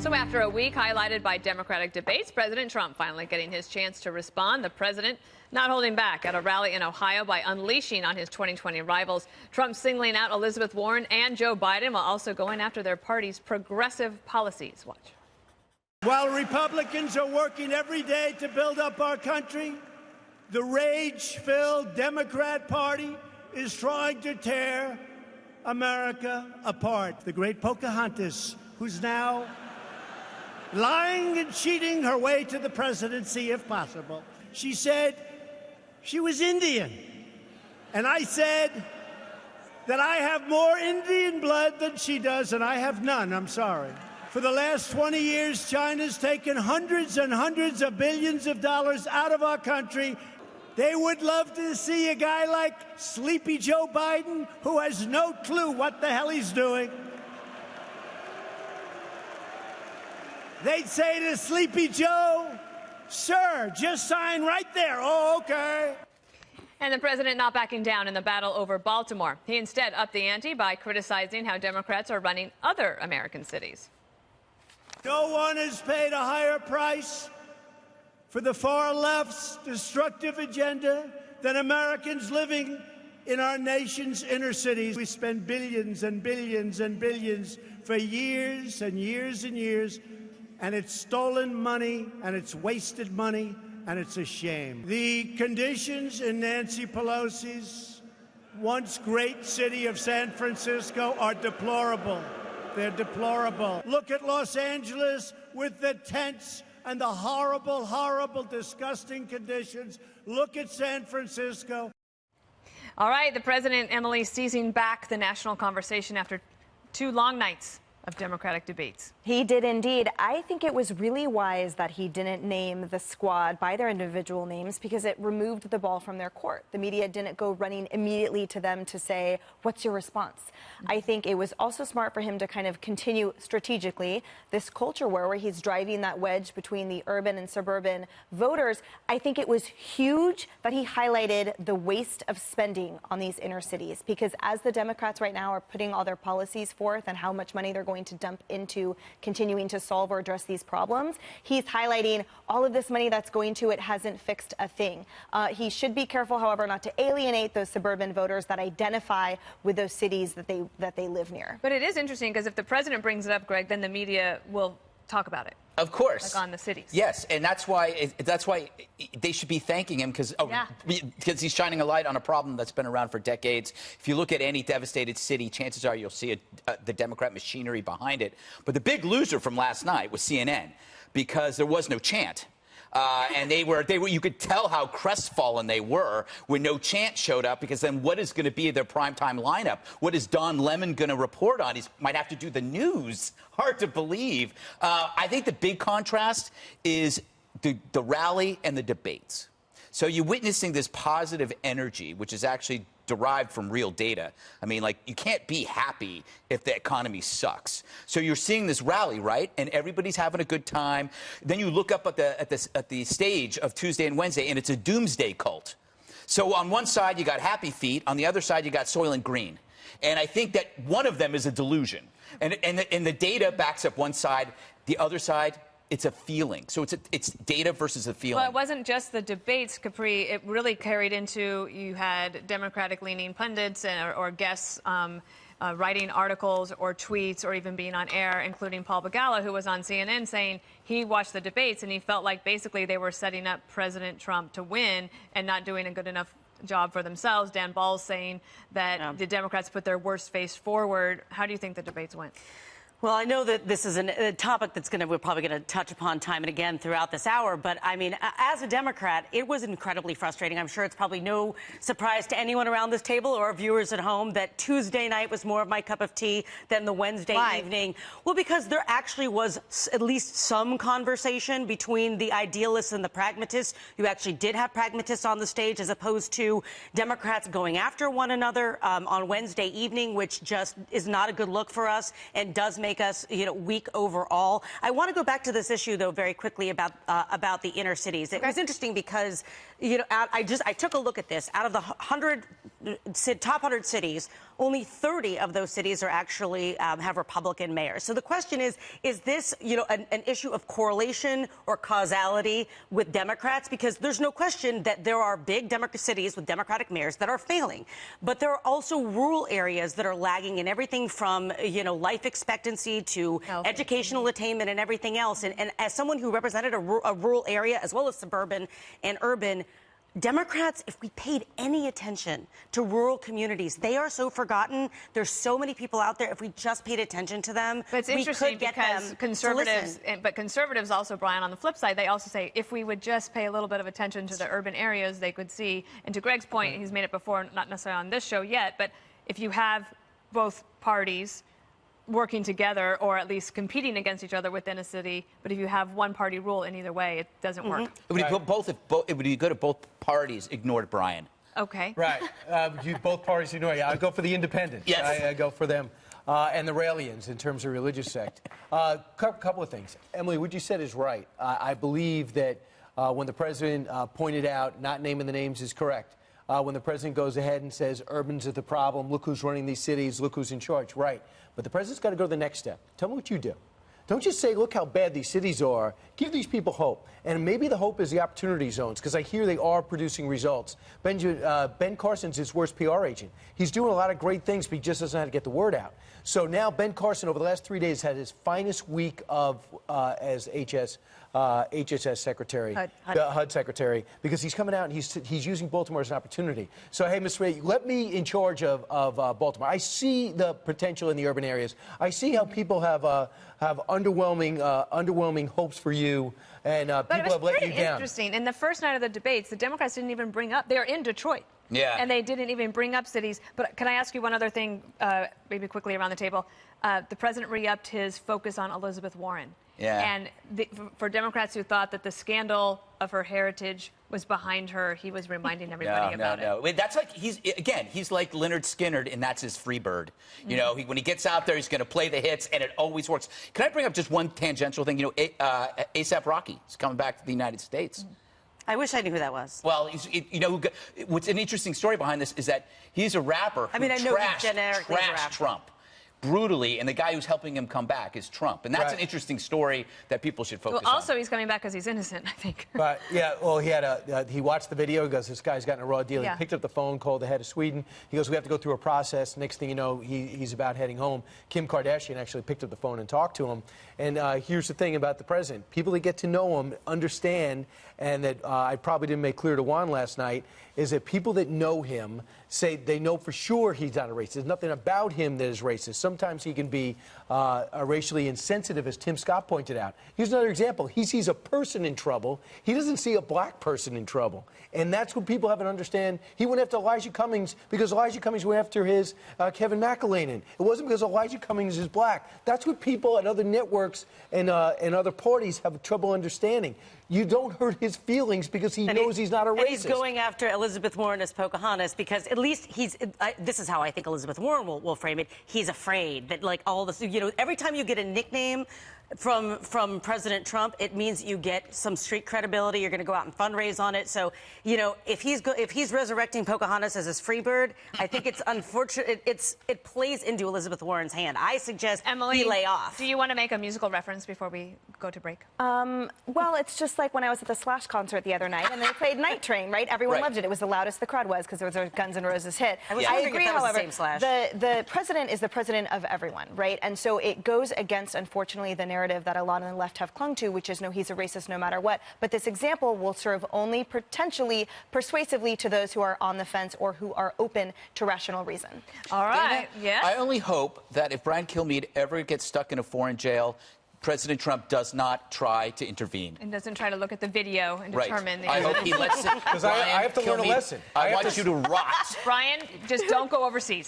So after a week highlighted by Democratic debates, President Trump finally getting his chance to respond. The president not holding back at a rally in Ohio by unleashing on his 2020 rivals. Trump singling out Elizabeth Warren and Joe Biden while also going after their party's progressive policies. Watch. While Republicans are working every day to build up our country, the rage-filled Democrat Party is trying to tear America apart. The great Pocahontas, who's now lying and cheating her way to the presidency, if possible. She said she was Indian. And I said that I have more Indian blood than she does, and I have none. I'm sorry. For the last 20 years, China's taken hundreds and hundreds of billions of dollars out of our country. They would love to see a guy like Sleepy Joe Biden, who has no clue what the hell he's doing. They'd say to Sleepy Joe, "Sir, just sign right there." "Oh, okay." And the president not backing down in the battle over Baltimore. He instead upped the ante by criticizing how Democrats are running other American cities. No one has paid a higher price for the far left's destructive agenda than Americans living in our nation's inner cities. We spend billions and billions and billions for years and years and years, and it's stolen money, and it's wasted money, and it's a shame. The conditions in Nancy Pelosi's once great city of San Francisco are deplorable. They're deplorable. Look at Los Angeles with the tents and the horrible, horrible, disgusting conditions. Look at San Francisco. All right, the president, Emily, seizing back the national conversation after 2 long nights of Democratic debates. He did indeed. I think it was really wise that he didn't name the squad by their individual names because it removed the ball from their court. The media didn't go running immediately to them to say, "What's your response?" I think it was also smart for him to kind of continue strategically this culture war where he's driving that wedge between the urban and suburban voters. I think it was huge that he highlighted the waste of spending on these inner cities because as the Democrats right now are putting all their policies forth and how much money they're going to dump into continuing to solve or address these problems, he's highlighting all of this money that's going to it hasn't fixed a thing. He should be careful, however, not to alienate those suburban voters that identify with those cities that they live near. But it is interesting because if the president brings it up, Greg, then the media will talk about it. Of course. Like on the cities. Yes, and that's why they should be thanking him because he's shining a light on a problem that's been around for decades. If you look at any devastated city, chances are you'll see the Democrat machinery behind it. But the big loser from last night was CNN because there was no chant. And they were, you could tell how crestfallen they were when no chant showed up, because then what is going to be their primetime lineup? What is Don Lemon going to report on? He might have to do the news. Hard to believe. I think the big contrast is the rally and the debates. So you're witnessing this positive energy, which is actually derived from real data. I mean, like, you can't be happy if the economy sucks. So you're seeing this rally, right? And everybody's having a good time. Then you look up at the stage of Tuesday and Wednesday, and it's a doomsday cult. So on one side, you got happy feet. On the other side, you got Soylent Green. And I think that one of them is a delusion. And the data backs up one side. The other side, it's a feeling. So it's data versus a feeling. Well, it wasn't just the debates, Capri. It really carried into, you had Democratic-leaning pundits or guests writing articles or tweets or even being on air, including Paul Begala, who was on CNN, saying he watched the debates and he felt like basically they were setting up President Trump to win and not doing a good enough job for themselves. Dan Ball's saying that the Democrats put their worst face forward. How do you think the debates went? Well, I know that this is a topic we're probably going to touch upon time and again throughout this hour. But, I mean, as a Democrat, it was incredibly frustrating. I'm sure it's probably no surprise to anyone around this table or viewers at home that Tuesday night was more of my cup of tea than the Wednesday evening. Well, because there actually was at least some conversation between the idealists and the pragmatists. You actually did have pragmatists on the stage as opposed to Democrats going after one another on Wednesday evening, which just is not a good look for us and does make us, weak overall. I want to go back to this issue, though, very quickly about the inner cities. It was interesting because, I took a look at this. Out of the top 100 cities, only 30 of those cities are actually have Republican mayors. So the question is this, an issue of correlation or causality with Democrats? Because there's no question that there are big cities with Democratic mayors that are failing. But there are also rural areas that are lagging in everything from, life expectancy to educational attainment and everything else. And as someone who represented a rural area as well as suburban and urban, Democrats, if we paid any attention to rural communities, they are so forgotten. There's so many people out there. If we just paid attention to them, but it's interesting because conservatives also, Brian, on the flip side, they also say if we would just pay a little bit of attention to the urban areas, they could see. And to Greg's point, he's made it before, not necessarily on this show yet, but if you have both parties working together or at least competing against each other within a city, but if you have one party rule in either way, it doesn't work. It would be good if both parties ignored Brian. Okay. Right. Both parties ignore. I go for the independents. Yes. I go for them. And the Raelians in terms of religious sect. Couple of things. Emily, what you said is right. I believe that when the president pointed out not naming the names is correct. When the president goes ahead and says urbans are the problem, look who's running these cities, look who's in charge. Right. But the president's got to go to the next step. Tell me what you do. Don't just say, look how bad these cities are. Give these people hope. And maybe the hope is the opportunity zones, because I hear they are producing results. Ben Carson's his worst PR agent. He's doing a lot of great things, but he just doesn't know how to get the word out. So now Ben Carson, over the last 3 days, had his finest week of as HSS secretary, HUD secretary, because he's coming out and he's using Baltimore as an opportunity. So, hey, Mr. Ray, let me in charge of Baltimore. I see the potential in the urban areas. I see how people have underwhelming hopes for you, and people have let you down. But interesting. In the first night of the debates, the Democrats didn't even bring up. They're in Detroit. Yeah. And they didn't even bring up cities. But can I ask you one other thing, maybe quickly around the table? The president re-upped his focus on Elizabeth Warren. Yeah. And for Democrats who thought that the scandal of her heritage was behind her, he was reminding everybody about it. Wait, that's like he's like Leonard Skinner, and that's his free bird. You know, when he gets out there, he's going to play the hits, and it always works. Can I bring up just one tangential thing? A$AP Rocky is coming back to the United States. I wish I knew who that was. Well, what's an interesting story behind this is that he's a rapper who trashed Trump brutally, and the guy who's helping him come back is Trump. And that's an interesting story that people should focus on. Also, he's coming back because he's innocent, I think. But, yeah, well, he watched the video. He goes, this guy's gotten a raw deal. Yeah. He picked up the phone, called the head of Sweden. He goes, we have to go through a process. Next thing you know, he's about heading home. Kim Kardashian actually picked up the phone and talked to him. And here's the thing about the president. People that get to know him understand, and that I probably didn't make clear to Juan last night, is that people that know him say they know for sure he's not a racist. There's nothing about him that is racist. Sometimes he can be racially insensitive, as Tim Scott pointed out. Here's another example. He sees a person in trouble. He doesn't see a black person in trouble. And that's what people haven't understand. He went after Elijah Cummings because Elijah Cummings went after his Kevin McAleenan. It wasn't because Elijah Cummings is black. That's what people at other networks and other parties have trouble understanding. You don't hurt his feelings because he knows he's not a racist. And he's going after Elizabeth Warren as Pocahontas because at least this is how I think Elizabeth Warren will frame it. He's afraid that, like, all this, every time you get a nickname from President Trump, it means you get some street credibility. You're going to go out and fundraise on it. So, if he's resurrecting Pocahontas as his freebird, I think it's unfortunate. It plays into Elizabeth Warren's hand. I suggest Emily, he lay off. Do you want to make a musical reference before we go to break? Well, it's just like when I was at the Slash concert the other night and they played Night Train, right? Everyone loved it. It was the loudest the crowd was because it was a Guns N' Roses hit. I agree, however, the president is the president of everyone, right? And so it goes against, unfortunately, the narrative that a lot on the left have clung to, which is, no, he's a racist no matter what. But this example will serve only potentially persuasively to those who are on the fence or who are open to rational reason. All right. Dana, I only hope that if Brian Kilmeade ever gets stuck in a foreign jail, President Trump does not try to intervene. And doesn't try to look at the video and determine. I hope he lets it. Because I have to learn a lesson. I want you to rot. Brian, just don't go overseas.